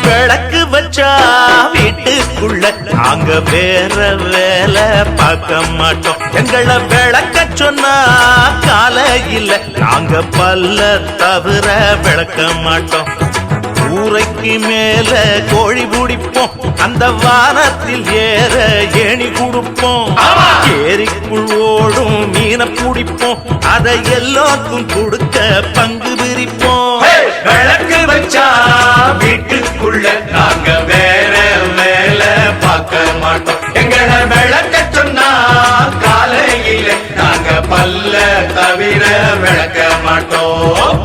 விளக்கு வச்சா வீட்டுக்குள்ள நாங்க வேற வேலை பார்க்க மாட்டோம் எங்களை விளக்க சொன்னா காலையில் நாங்க பல்ல தவிர விளக்க மாட்டோம் கூரைக்கு மேல கோழி பிடிப்போம் அந்த வானத்தில் ஏற ஏணி கொடுப்போம் ஏரிக்குள் ஓடும் மீனை பிடிப்போம் அதை எல்லாருக்கும் கொடுக்க பங்கு பிரிப்போம் விளக்கு வச்சா வீட்டுக்குள்ள நாங்க வேற வேலை பார்க்க மாட்டோம் எங்களை விளக்க சொன்னா காலையில நாங்க பல்ல தவிர விளக்க மாட்டோம்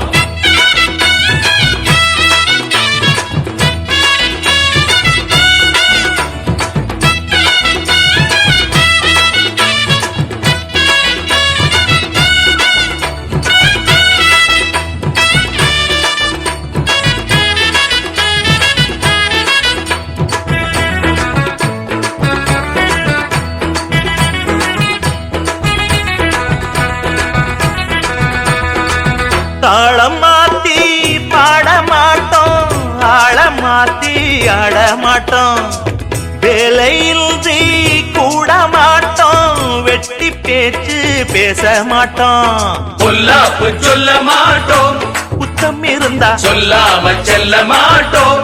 தாளம் மாத்தி பாட மாட்டோம் ஆள மாத்தி ஆட மாட்டோம் வேலையின்றி கூட மாட்டோம் வெட்டி பேச்சு பேச மாட்டோம் பொல்லாப்பு சொல்ல மாட்டோம் குத்தம் இருந்தா சொல்லாம செல்ல மாட்டோம்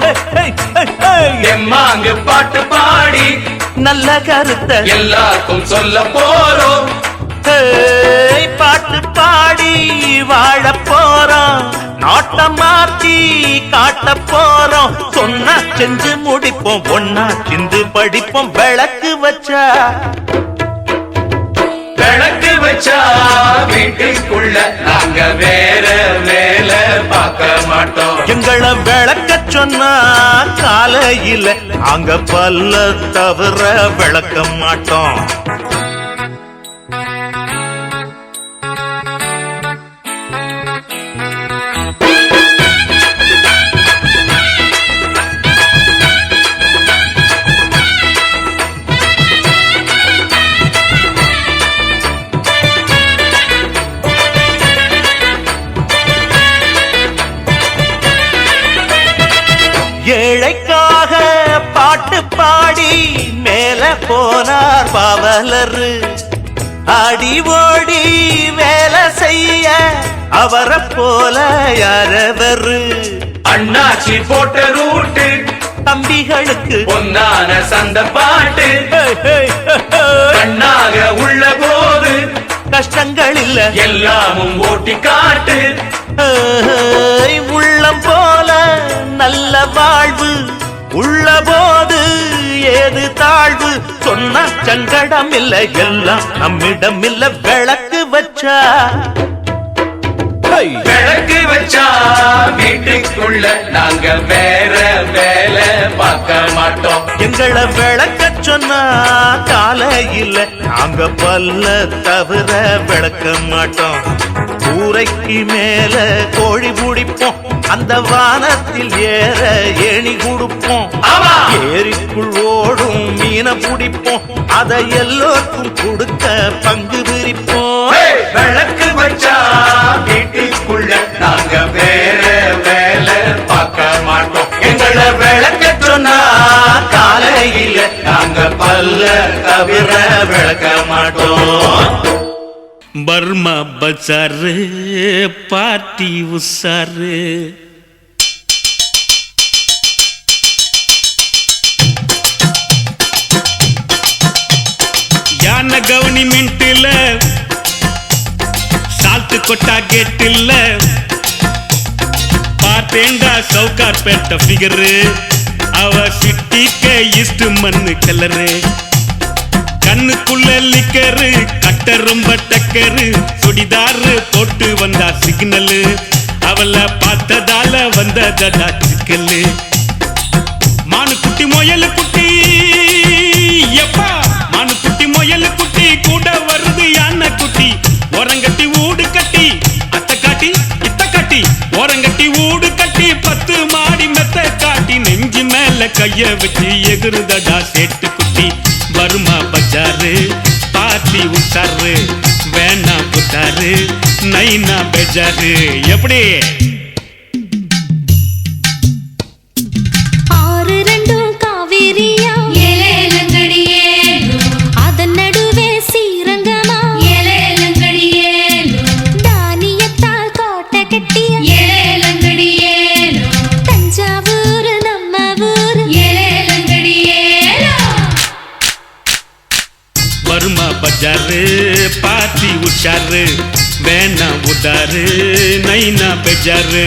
எம்மாங்கு பாட்டு பாடி நல்ல கருத்தை எல்லாருக்கும் சொல்ல போறோம் பாட்டு பாடி வாழ போறோம் நாட்டை மாத்தி காட்ட போறோம் சொன்னா செஞ்சு முடிப்போம் ஒன்னா சிந்து படிப்போம் விளக்கு வச்சா வீட்டுக்குள்ள நாங்க வேற வேலை பார்க்க மாட்டோம். எங்களை விளக்க சொன்னா காலையில அங்க பல்ல தவிர விளக்க மாட்டோம். ஏழைக்காக பாட்டு பாடி மேல போனார் பாவலரு. அடி ஓடி வேலை செய்ய அவரை போல யாரவரு. அண்ணாச்சி போட்ட ரூட்டு தம்பிகளுக்கு பொன்னான சந்த பாட்டு கண்ணாக உள்ள போது கஷ்டங்கள் இல்ல எல்லாமும் ஓட்டி காட்டு. உள்ளம் போல நல்ல வாழ்வு உள்ள போது ஏது தாழ்வு. சொன்ன சங்கடம் இல்ல எல்லாம் நம்மிடம் இல்ல. விளக்கு வச்சா விளக்கு வச்சா வீட்டுக்குள்ள நாங்க வேற வேலை பார்க்க மாட்டோம். எங்களை விளக்க சொன்னா காலையில நாங்க பல்ல தவிர விளக்க மாட்டோம். கூரைக்கு மேல கோழி பிடிப்போம், அந்த வானத்தில் ஏற ஏணி கொடுப்போம். ஏரிக்குள் ஓடும் மீனை பிடிப்போம், அதை எல்லோருக்கும் கொடுக்க பங்கு பிரிப்போம். விளக்கு வச்சா வீட்டுக்குள்ள நாங்க வேற வேலை பார்க்க மாட்டோம். எங்களை விளக்க சொன்னா காலையில நாங்க பல்ல தவிர விளக்க மாட்டோம். பர்மா பஜாரு பார்ட்டி உசாரு. யானை கவர்மெண்ட்ல சால்ட் கொட்டா கேட்டில்ல பார்த்தேண்டா சவுகார் பேட்ட ஃபிகரு. அவ சிட்டிக்கே ஈஸ்ட் மண்ணு கலரு. கண்ணுக்குள்ள லிக்கரு கட்ட ரொம்ப டக்கரு. சுடிதாரு போட்டு வந்தா சிக்னலு. அவளை பார்த்ததால வந்ததடா சிக்கலு. மானு குட்டி முயலு குட்டி எப்பா மானு குட்டி முயலு குட்டி கூட வருது யானை குட்டி. ஓரங்கட்டி ஊடு கட்டி அத்தை காட்டி இத்த காட்டி ஓரங்கட்டி ஊடு கட்டி 10 மாடி மெத்த காட்டி நெஞ்சு மேல கைய வச்சு எகுருதடா சேட்டு குட்டி. வருமா பஜாரு பார்ட்டி உசாரு வேணா புத்தாரு நைனா பெஜாரு. எப்படி ஆறு ரெண்டும் காவிரியா அதன் நடுவே சீரங்கமா தானியத்தால் கோட்டை கட்டிய தஞ்சாவூர் நம்ம ஊர். வருமா பஜாரு பார்ட்டி உஷாரு வேணா உதாரு நைனா பெஜாரு.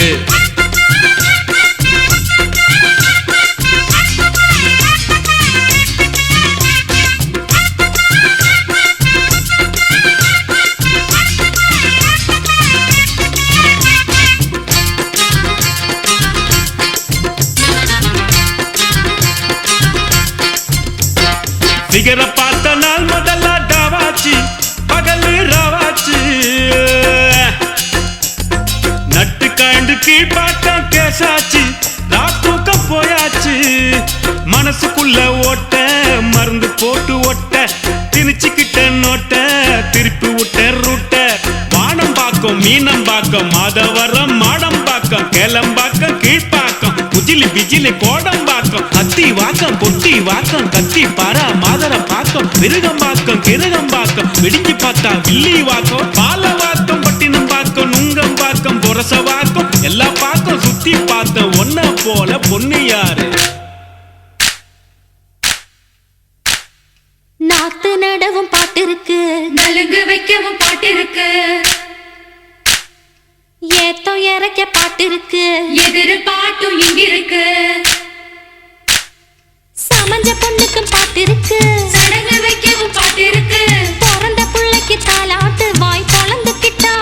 ஃபிகரை பார்த்த நாள் முதல்ல டாவாச்சு பகல் ராவாச்சு. நட்டு காண்டு கீழ்பாட்ட கேசாச்சு ராத்தூக்க போயாச்சு. மனசுக்குள்ள ஓட்ட மருந்து போட்டு ஒட்ட திணிச்சுக்கிட்ட நோட்ட திருப்பி விட்ட ரூட்ட. வானம் பாக்கம் மீனம் பாக்கம் மாதவரம் மாடம் பாக்கம் கேளம்பாக்கம் கீழ்பாக்கம் உஜிலி பிஜிலி கோடம் பாக்கம் அத்தி வாக்கம் பொட்டி வாக்கம் கத்தி பாரா மாதர பாக்கம் மிருகம் பாக்கம் கிருகம் பாக்கம் வெடிஞ்சி பார்த்தா வில்லி வாக்கம் பால வாக்கம் பட்டினம் பாக்கம் நுங்கம் பாக்கம் பொரச வாக்கம் எல்லா பாக்கம் சுத்தி பார்த்த ஒன்ன போல பொண்ணு யாரு. நாத்து நடவும் பாட்டு இருக்கு நலுங்கு வைக்கவும் பாட்டு இருக்கு. ஏத்தம் இறக்க பாட்டு இருக்கு எதிர் பாட்டும் இங்கிருக்கு. சமஞ்ச பொண்ணுக்கும் பாட்டு இருக்கு சடங்கு வைக்கவும் பாட்டு இருக்கு. பிறந்த பிள்ளைக்கு தாலாட்டு வாய் பொழந்துக்கிட்டா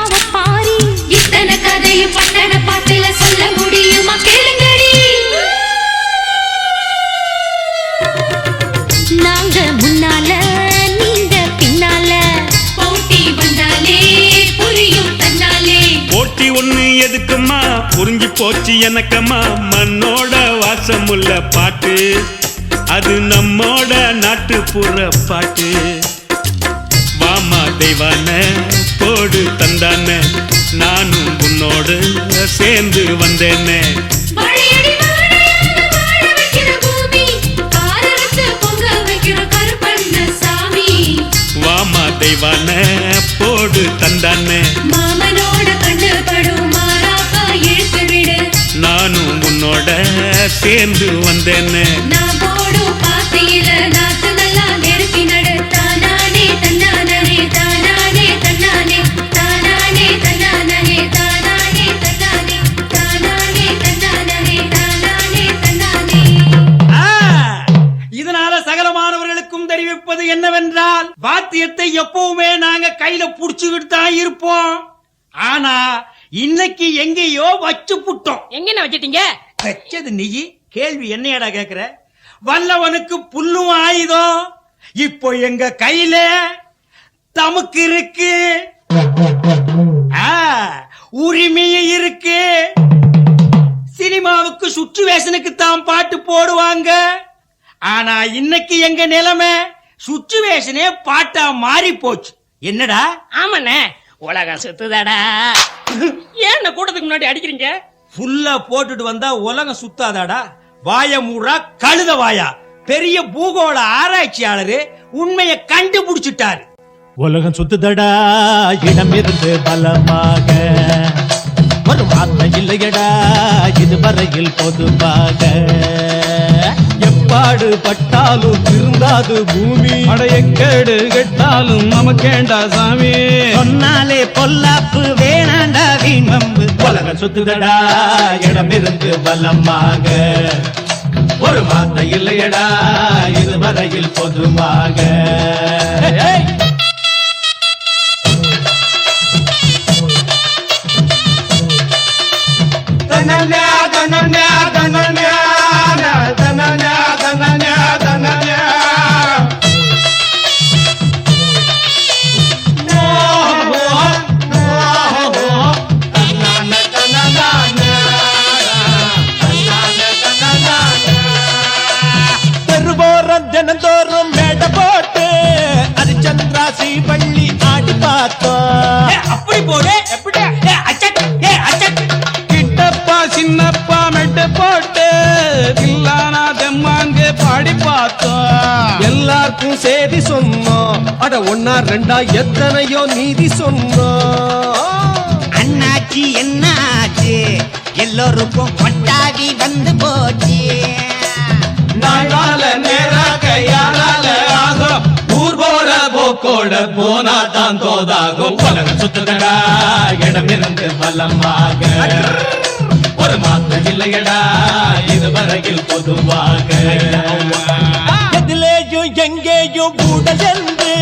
பொண்ணு எதுக்குமா புரிஞ்சு போச்சு எனக்கம்மா மண்ணோட வாசமுள்ள பாட்டு அது நம்மோட நாட்டுப்புற பாட்டு வாமா தெய்வான போடு தந்தான நானும் உன்னோடு சேர்ந்து வந்தேனே வாழையடி வாழையாக வாழ வைக்கிற பூமி, காரரசு பொங்க வைக்கிற கருப்பண்ணசாமி. வாமா தெய்வான போடு தந்தான மாமனோட கண்ணு படும் மாறாப்பா இழுத்து விடு. நானும் உன்னோட சேர்ந்து வந்தேனே நான் போடும் பாத்தியில நாத்து நல்லா நெருக்கி நடு. தானானே தன்னானே தானானே தன்னானே தானானே தன்னானே தானானே தன்னானே தானானே தன்னானே தானானே தன்னானே. இதனால சகலமானவர்களுக்கும் தெரிவிப்பது என்னவென்றால் வாத்தியத்தை எப்பவுமே நாங்க கையில புடிச்சுக்கிட்டு தான் இருப்போம். ஆனா இன்னைக்கு எங்கேயோ வச்சு புட்டோம். எங்க வச்சிட்டீங்க? வச்சது நீ, கேள்வி என்னையடா கேக்குற? வல்லவனுக்கு புல்லும் ஆயுதம். இப்போ எங்க கையில தமக்கு இருக்கு, உரிமையும் இருக்கு. சினிமாவுக்கு சுச்சுவேஷனுக்கு தான் பாட்டு போடுவாங்க. ஆனா இன்னைக்கு எங்க நிலைமை சுச்சுவேஷனே பாட்டா மாறி போச்சு. என்னடா? ஆமாண்ணே, உலகம் சுத்துதாடா. ஏன் கூட்டத்துக்கு முன்னாடி அடிக்கிறீங்க? ஃபுல்லா போட்டுட்டு வந்தா உலகம் சுத்தாதாடா. வாய மூடா கழுத வாயா. பெரிய பூகோள ஆராய்ச்சியாளரு உண்மையை கண்டுபிடிச்சிட்டாரு. உலகம் சுத்துதடா இடம் இருந்து பலமாக, ஒரு வார்த்தை இல்லையடா இதுவரையில் பொதுவாக. எப்பாடு பட்டாலும் திருந்தாது பூமி, அடையக்கேடு கெட்டாலும் நமக்கேண்டா சாமி. சொன்னாலே பொல்லாப்பு வேணாண்டா வீண்வம்பு. உலகம் சுத்துதடா இடம் இருந்து பலமாக, ஒரு வார்த்தை இல்லையடா இதுவரையில் பொதுவாக. தினந்தோறும் மேட போட்டு அரிச்சந்திராசி பள்ளி ஆடி பார்த்தோம். அப்படி போடு. எப்படி? கிட்டப்பா சின்னப்பா மெட்டு போட்டு தில்லானா தெம்மாங்க பாடி பார்த்தோம். எல்லாருக்கும் செய்தி சொன்னோம், அட ஒன்னா ரெண்டா எத்தனையோ நீதி சொன்னோம். அண்ணாச்சி என்னாச்சு எல்லோருக்கும் கொட்டாவி வந்து போச்சு. நாளால நேராக யாரால ஆகும், ஊர் போற போக்கோட போனா தான் தோதாகும். உலகம் சுத்துதடா இடம் இருந்து பலமாக, ஒரு மாற்றம் இல்லையடா இதுவரையில் பொதுவாக. எதிலேயும் எங்கேயும் ஊடல் என்று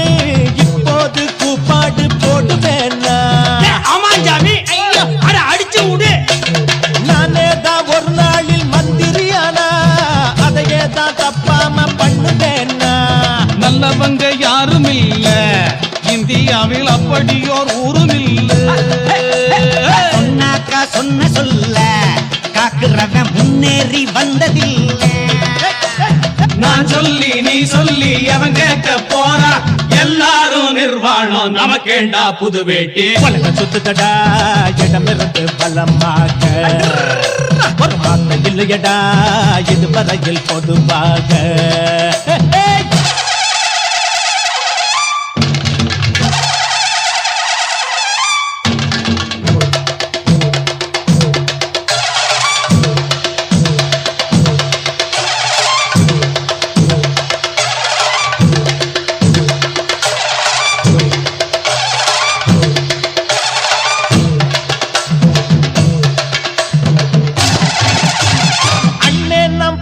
இப்போது கூப்பாடு போட்டு வேணா. ஆமா ஜாமி, அட அடிச்சு விடு. நானே தான் ஒரு நாளில் மந்திரியானா, அதையே தான் தப்பாம பண்ணுவேன்னா. நல்லவங்க யாரும் இல்ல இந்தியாவில், அப்படியோர் ஊரும் இல்ல. சொன்னாக்கா சொன்ன சொல்ல காக்குறவன் முன்னேறி வந்ததில்லை. நான் சொல்லி நீ சொல்லி அவன் கேட்க போறா, எல்லாரும் நிர்வாணம் நமக்கேண்டா புது வேட்டி. உலகம் சுத்துதடா இடமிருந்து பலமாக, ஒரு மாத்த இல்லையடா இதுவரையில் பொதுவாக.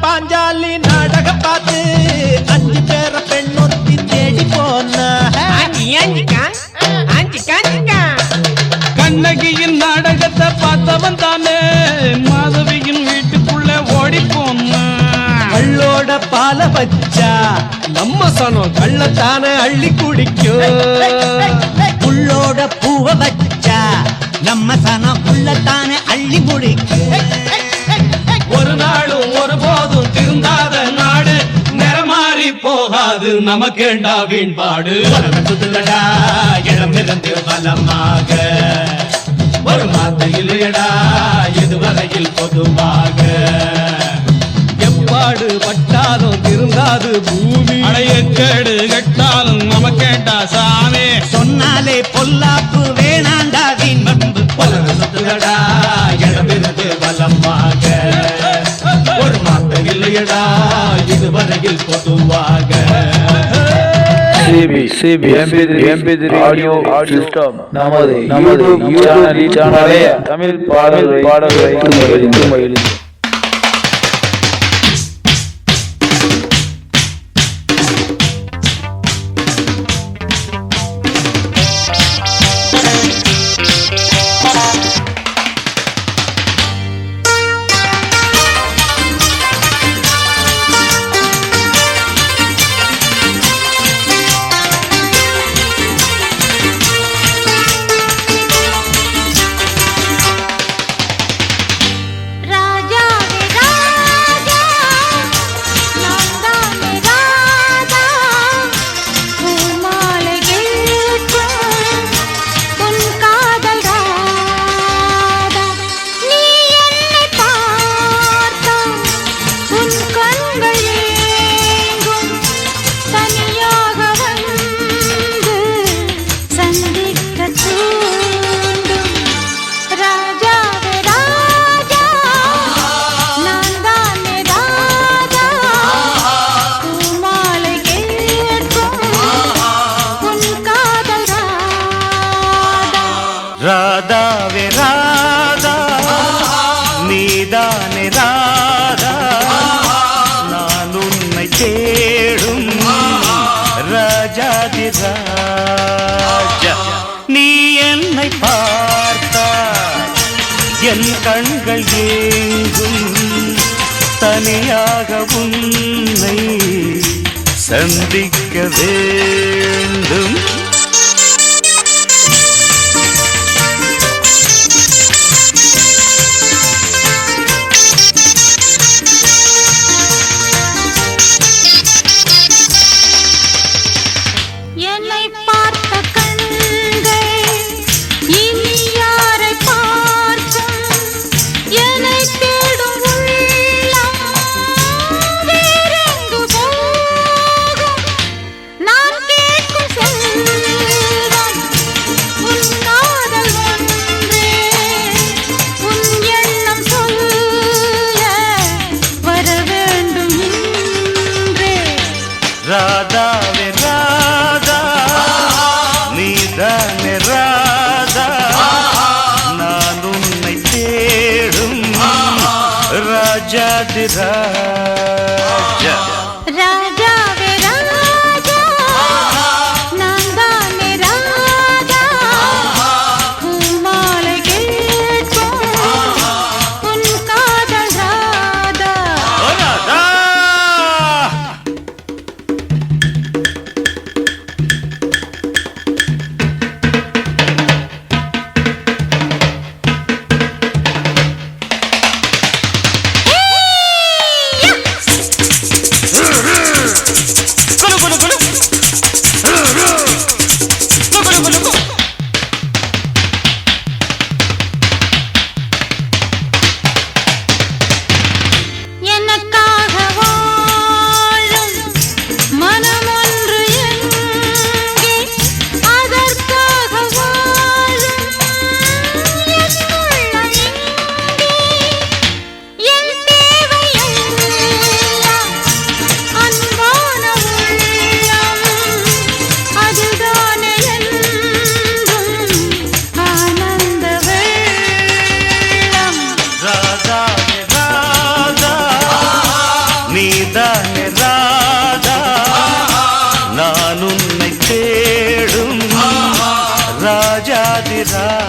பாஞ்சாலி நாடக பார்த்து 5 பேர பெண்ணொருத்தி தேடி போனா. கண்ணகியின் நாடகத்தை பார்த்தவன் தானே மாதவியின் வீட்டுக்குள்ள ஓடி போனான். கள்ளோட பால வச்சா நம்ம சனம் கள்ளத்தான அள்ளி குடிக்கும். புள்ளோட பூவ வச்சா நம்ம நம்ம சனம் உள்ளத்தானே அள்ளி முடிக்கும். ஒரு நாளும் ஒருபோதும் திருந்தாத நாடு நிறமாறி போகாது நமக்கேண்டா வீண்பாடு. சுத்துதடா இடமிருந்து பலமாக ஒரு மாத்த இல்லையடா இதுவரையில் பொதுவாக. எப்பாடு பட்டாலும் திருந்தாது பூமி அடையக்கேடு கட்டாலும் நமக்கேண்டா சாமி. சொன்னாலே பொல்லாப்பு வேணாண்டா வீண் பண்பு. சுத்துதடா இடமிருந்து பலமாக ஒரு மாத்த இல்லையடா இதுவரையில் பொதுவாக. MP3 ஆடியோ சிஸ்டம் நமது சேனலே தமிழ் பாடல்களை மகிழ்ந்து ராதாவே ராதா நீதானே ராதா நான் உன்னை தேடும் ராஜாதி ராஜா. நீ என்னை பார்த்தால் என் கண்கள் ஏங்கும் தனியாக உன்னை சந்திக்க வேண்டும். ராதாவே ராதா நீதானே ராதா நான் உன்னை தேடும் ராஜாதி ராஜா. ராஜாவே ராஜா நான் தானே ராஜா பூமாலை கேட்கும் உன் காதல் ராதா. ராதா நீதானே ராதா நான் உன்னை தேடும் ராஜாதி ராஜா.